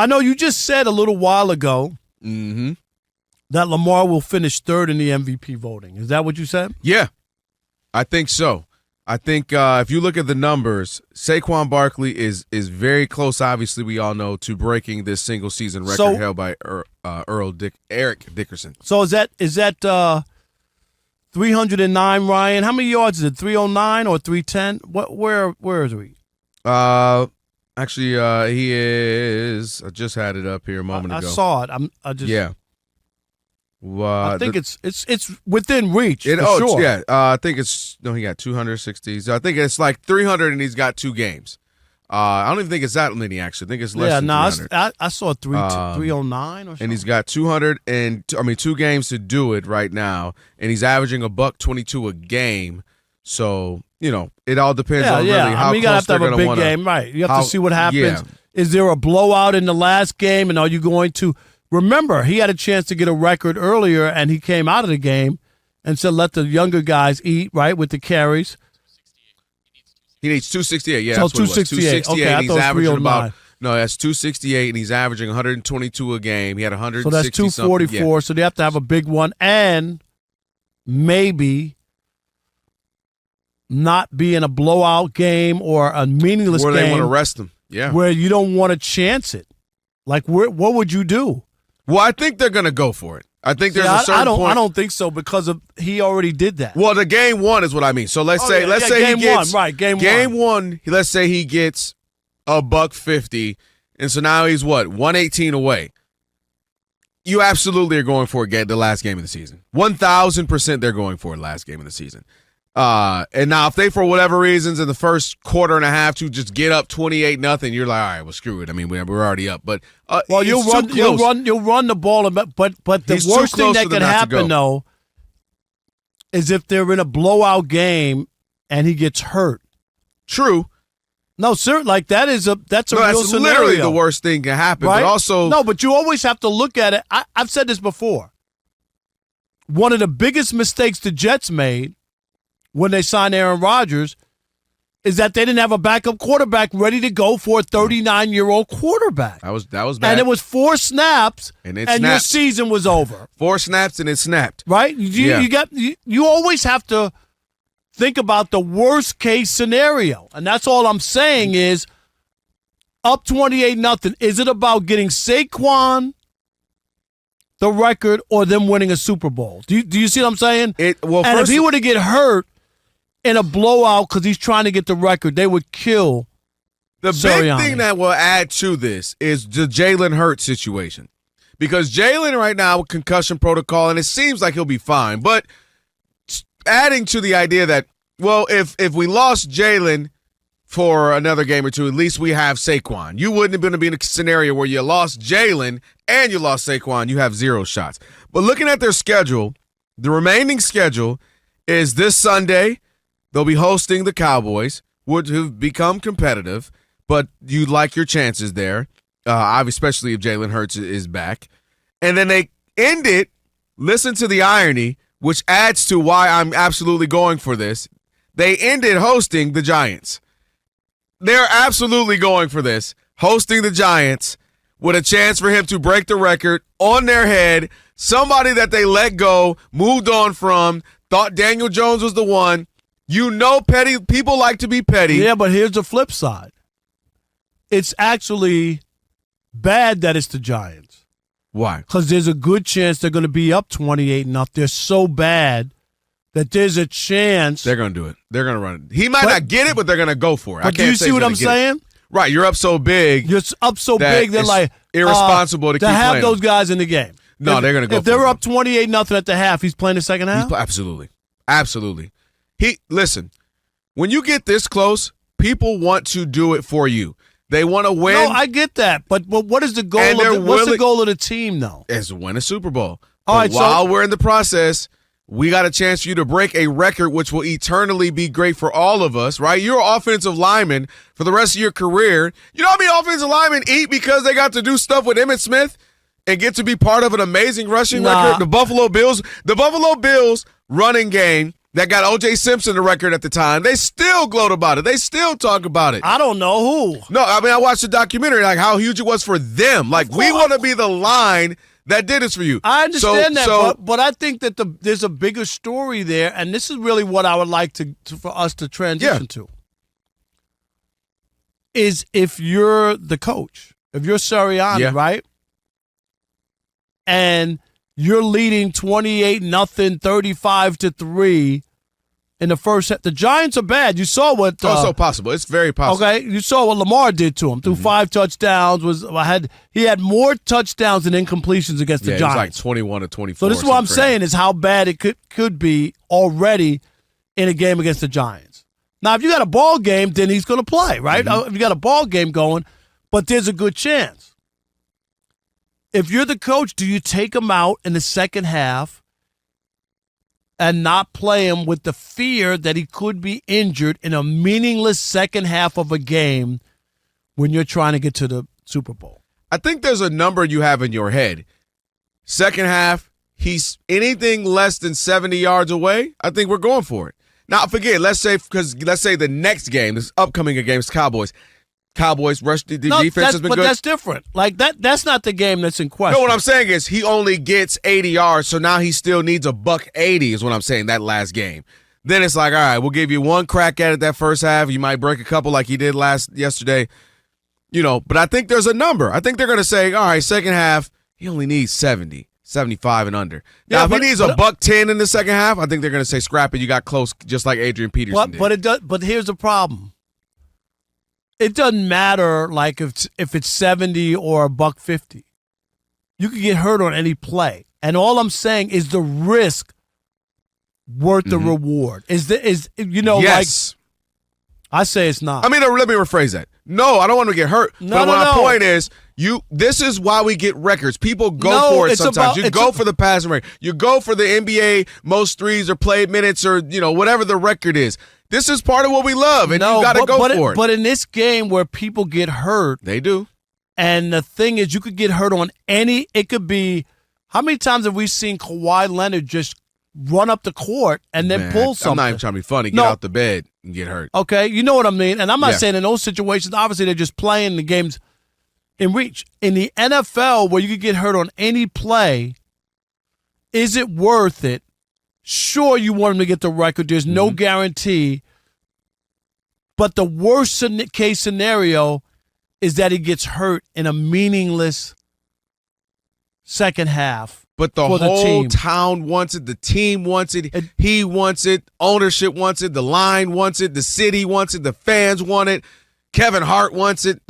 I know you just said a little while ago that Lamar will finish third in the MVP voting. Is that what you said? Yeah, I think so. I think if you look at the numbers, Saquon Barkley is very close, obviously, we all know, to breaking this single-season record held by Eric Dickerson. So is that 309, Ryan? How many yards is it, 309 or 310? Where is he? Actually, he is – I just had it up here a moment ago. I saw it. Yeah. I think it's within reach, sure. Yeah. I think he got 260. So I think it's like 300, and he's got 2 games. I don't even think it's that many, actually. I think it's less than 300. I saw 309 or something. And he's got 2 games to do it right now, and he's averaging $122 a game. So, it all depends on really how you close have to have a big wanna, game, right? You have to see what happens. Yeah. Is there a blowout in the last game, and are you going to – remember, he had a chance to get a record earlier, and he came out of the game and said, let the younger guys eat, right, with the carries. He needs 268, yeah. So that's 268. What it was. 268, okay, I he's thought averaging 309. that's 268, and he's averaging 122 a game. He had 160 So that's 244, so they have to have a big one, and maybe not be in a blowout game or a meaningless game. Where they want to rest him, yeah. Where you don't want to chance it. Like, what would you do? Well, I think they're going to go for it. I think there's a certain point. I don't think so because he already did that. Well, the game one is what I mean. So let's say game he gets one, right? Game one. Let's say he gets $150, and so now he's 118 away. You absolutely are going for the last game of the season. 1,000% they're going for the last game of the season. And now if they, for whatever reasons, in the first quarter and a half to just get up 28-0, you're like, all right, well, screw it. I mean, we're already up. But you'll run the ball, but the worst thing that could happen though is if they're in a blowout game and he gets hurt. True. No, sir. Like that's a real scenario. Literally the worst thing can happen. Right? But also, no, but you always have to look at it. I've said this before. One of the biggest mistakes the Jets made when they signed Aaron Rodgers is that they didn't have a backup quarterback ready to go for a 39-year-old quarterback. That was bad. And it was 4 snaps, and your season was over. 4 snaps, and it snapped. Right? You always have to think about the worst-case scenario. And that's all I'm saying is up 28-0. Is it about getting Saquon the record or them winning a Super Bowl? Do you see what I'm saying? If he were to get hurt in a blowout because he's trying to get the record, they would kill the Sirianni. big thing that will add to this is the Jalen Hurts situation. Because Jalen right now with concussion protocol, and it seems like he'll be fine, but adding to the idea that, well, if we lost Jalen for another game or two, at least we have Saquon. You wouldn't have been to be in a scenario where you lost Jalen and you lost Saquon. You have 0 shots. But looking at their schedule, the remaining schedule is this Sunday. They'll be hosting the Cowboys, who've become competitive, but you like your chances there, especially if Jalen Hurts is back. And then they end it, listen to the irony, which adds to why I'm absolutely going for this. They ended hosting the Giants. They're absolutely going for this, hosting the Giants with a chance for him to break the record on their head, somebody that they let go, moved on from, thought Daniel Jones was the one. Petty people like to be petty. Yeah, but here's the flip side. It's actually bad that it's the Giants. Why? Because there's a good chance they're going to be up 28-0. They're so bad that there's a chance. They're going to do it. They're going to run it. He might not get it, but they're going to go for it. But do you see what I'm saying? Right, you're up so big. You're up so big, they're like irresponsible to keep have playing those guys in the game. No, they're going to go. If they're up 28-0 at the half, he's playing the second half. Absolutely. Listen, when you get this close, people want to do it for you. They want to win. No, I get that, but what is the goal? What's the goal of the team, though? Is to win a Super Bowl. All right, while we're in the process, we got a chance for you to break a record, which will eternally be great for all of us. Right? You're an offensive lineman for the rest of your career. You know how many offensive linemen eat because they got to do stuff with Emmitt Smith and get to be part of an amazing rushing record? The Buffalo Bills running game that got O.J. Simpson the record at the time. They still gloat about it. They still talk about it. I don't know who. No, I mean, I watched the documentary, like how huge it was for them. Like, we want to be the line that did this for you. I understand that, but I think that there's a bigger story there, and this is really what I would like for us to transition to. Is if you're the coach, if you're Sirianni, right? And you're leading 28-0, 35-3 in the first set. The Giants are bad. You saw what so possible. It's very possible. Okay, you saw what Lamar did to him. Threw 5 touchdowns. He had more touchdowns than incompletions against the Giants. It was like 21-24. So this is what I'm saying is how bad it could be already in a game against the Giants. Now, if you got a ball game, then he's going to play, right? If you got a ball game going, but there's a good chance. If you're the coach, do you take him out in the second half and not play him with the fear that he could be injured in a meaningless second half of a game when you're trying to get to the Super Bowl? I think there's a number you have in your head. Second half, he's anything less than 70 yards away, I think we're going for it. Now, forget, let's say the next game, this upcoming against Cowboys. Cowboys rush the defense has been good. But that's different. Like that's not the game that's in question. No, what I'm saying is he only gets 80 yards, so now he still needs a $180 is what I'm saying, that last game. Then it's like, all right, we'll give you one crack at it that first half. You might break a couple like he did yesterday. But I think there's a number. I think they're going to say, all right, second half, he only needs 70, 75 and under. Now, if he needs a $110 in the second half, I think they're going to say, scrap it, you got close, just like Adrian Peterson did. But here's the problem. It doesn't matter like if it's 70 or a $150. You could get hurt on any play. And all I'm saying is the risk worth the reward. Yes. Like I say it's not. I mean, let me rephrase that. No, I don't want to get hurt. My point is, this is why we get records. People go for it sometimes. You go for the passing rate. You go for the NBA most threes or played minutes or, whatever the record is. This is part of what we love, and you got to go for it. But in this game where people get hurt. They do. And the thing is, you could get hurt on it could be, how many times have we seen Kawhi Leonard just run up the court and then pull something? I'm not even trying to be funny. Get out the bed and get hurt. Okay, you know what I mean? And I'm not saying in those situations, obviously they're just playing the games in reach. In the NFL, where you could get hurt on any play, is it worth it? Sure, you want him to get the record. There's no guarantee. But the worst case scenario is that he gets hurt in a meaningless second half. But the whole town wants it. The team wants it. He wants it. Ownership wants it. The line wants it. The city wants it. The fans want it. Kevin Hart wants it.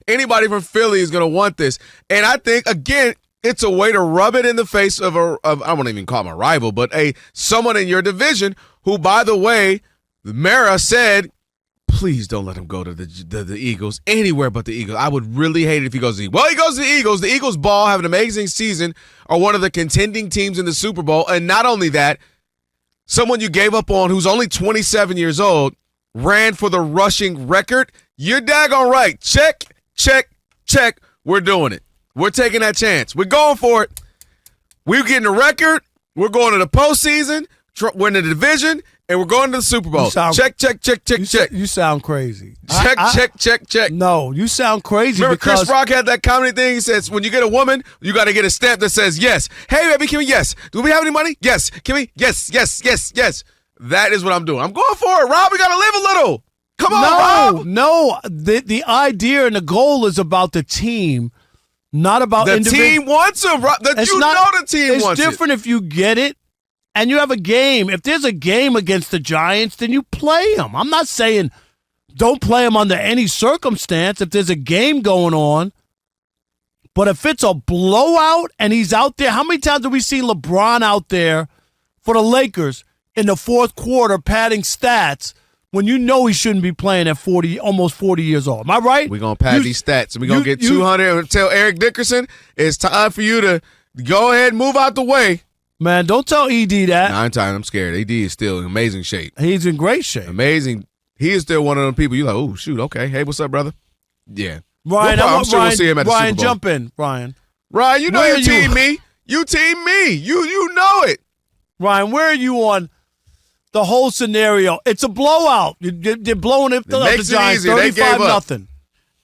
Anybody from Philly is going to want this. And I think, again, it's a way to rub it in the face of I won't even call him a rival, but someone in your division who, by the way, Mara said, please don't let him go to the Eagles, anywhere but the Eagles. I would really hate it if he goes to the Eagles. Well, he goes to the Eagles. The Eagles ball, have an amazing season, are one of the contending teams in the Super Bowl. And not only that, someone you gave up on who's only 27 years old ran for the rushing record. You're daggone right. Check, check, check. We're doing it. We're taking that chance. We're going for it. We're getting a record. We're going to the postseason. We're in the division, and we're going to the Super Bowl. Check, check, check, check, check. You sound crazy. Check, check, check, check. No, you sound crazy. Remember Chris Rock had that comedy thing? He says, when you get a woman, you got to get a stamp that says yes. Hey, baby, can we? Yes. Do we have any money? Yes. Can we? Yes, yes, yes, yes. That is what I'm doing. I'm going for it, Rob. We got to live a little. Come on, Rob. No. The idea and the goal is about the team. Not about the team wants him. The team wants it. It's different if you get it and you have a game. If there's a game against the Giants, then you play him. I'm not saying don't play him under any circumstance if there's a game going on. But if it's a blowout and he's out there, how many times have we seen LeBron out there for the Lakers in the fourth quarter padding stats when you know he shouldn't be playing at almost 40 years old? Am I right? We're going to pad these stats, and we're going to get 200 and tell Eric Dickerson it's time for you to go ahead and move out the way. Man, don't tell ED that. No, I'm scared. ED is still in amazing shape. He's in great shape. Amazing. He is still one of them people you're like, oh, shoot, okay. Hey, what's up, brother? Yeah. Ryan, I'm sure we'll see him at the Super Bowl. Ryan, jump in, Ryan. Ryan, you know your team me. You team me. You know it. Ryan, where are you on the whole scenario. It's a blowout. They're blowing it up the Giants 35-0.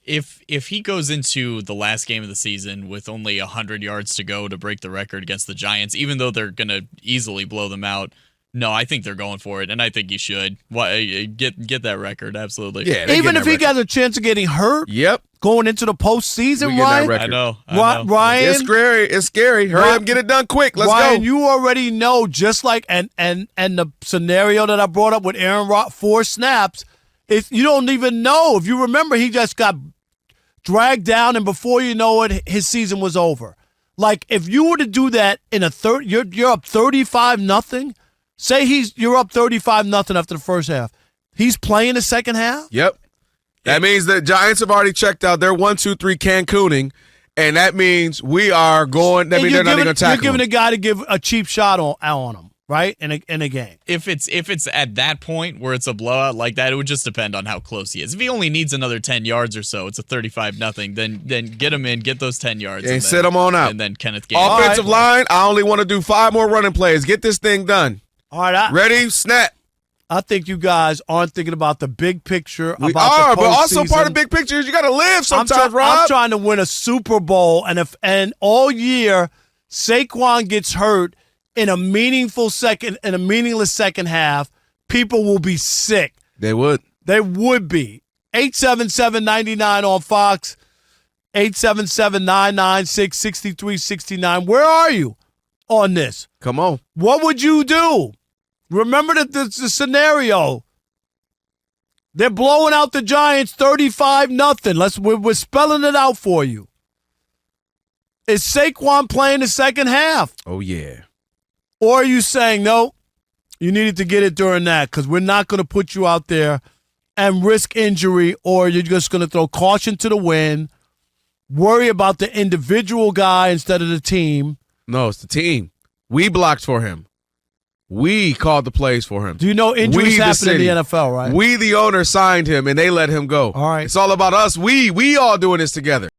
If he goes into the last game of the season with only 100 yards to go to break the record against the Giants, even though they're going to easily blow them out, no, I think they're going for it, and I think he should. Get that record, absolutely. Yeah, even if he got a chance of getting hurt. Yep. Going into the postseason, Ryan. I know. Ryan, it's scary. Hurry up, get it done quick. Let's Ryan, go. you already know, just like and the scenario that I brought up with Aaron Rodgers, 4 snaps. You don't even know. If you remember, he just got dragged down, and before you know it, his season was over. Like if you were to do that in a third, you're up 35-0. Say you're up 35-0 after the first half. He's playing the second half. Yep. That means the Giants have already checked out. They're 1-2-3 Cancooning, and that means we are going. That means they're not even going to tackle. You're giving a guy to give a cheap shot on him, right? In a game. If it's at that point where it's a blowout like that, it would just depend on how close he is. If he only needs another 10 yards or so, it's a 35-0. Then get him in, get those 10 yards, and sit him on out. And then Kenneth Gainwell. Offensive line. I only want to do 5 more running plays. Get this thing done. All right. Ready? Snap. I think you guys aren't thinking about the big picture. We are, but also part of the big picture is you got to live sometimes, Rob. I'm trying to win a Super Bowl, and all year Saquon gets hurt in a meaningless second half. People will be sick. They would. They would be. 877-99 on Fox. 877-996-6369. Where are you on this? Come on. What would you do? Remember the scenario. They're blowing out the Giants 35-0. We're spelling it out for you. Is Saquon playing the second half? Oh, yeah. Or are you saying, no, you needed to get it during that because we're not going to put you out there and risk injury, or you're just going to throw caution to the wind, worry about the individual guy instead of the team? No, it's the team. We blocked for him. We called the plays for him. Do you know injuries happen in the NFL, right? We, the owner, signed him, and they let him go. All right. It's all about us. We all doing this together.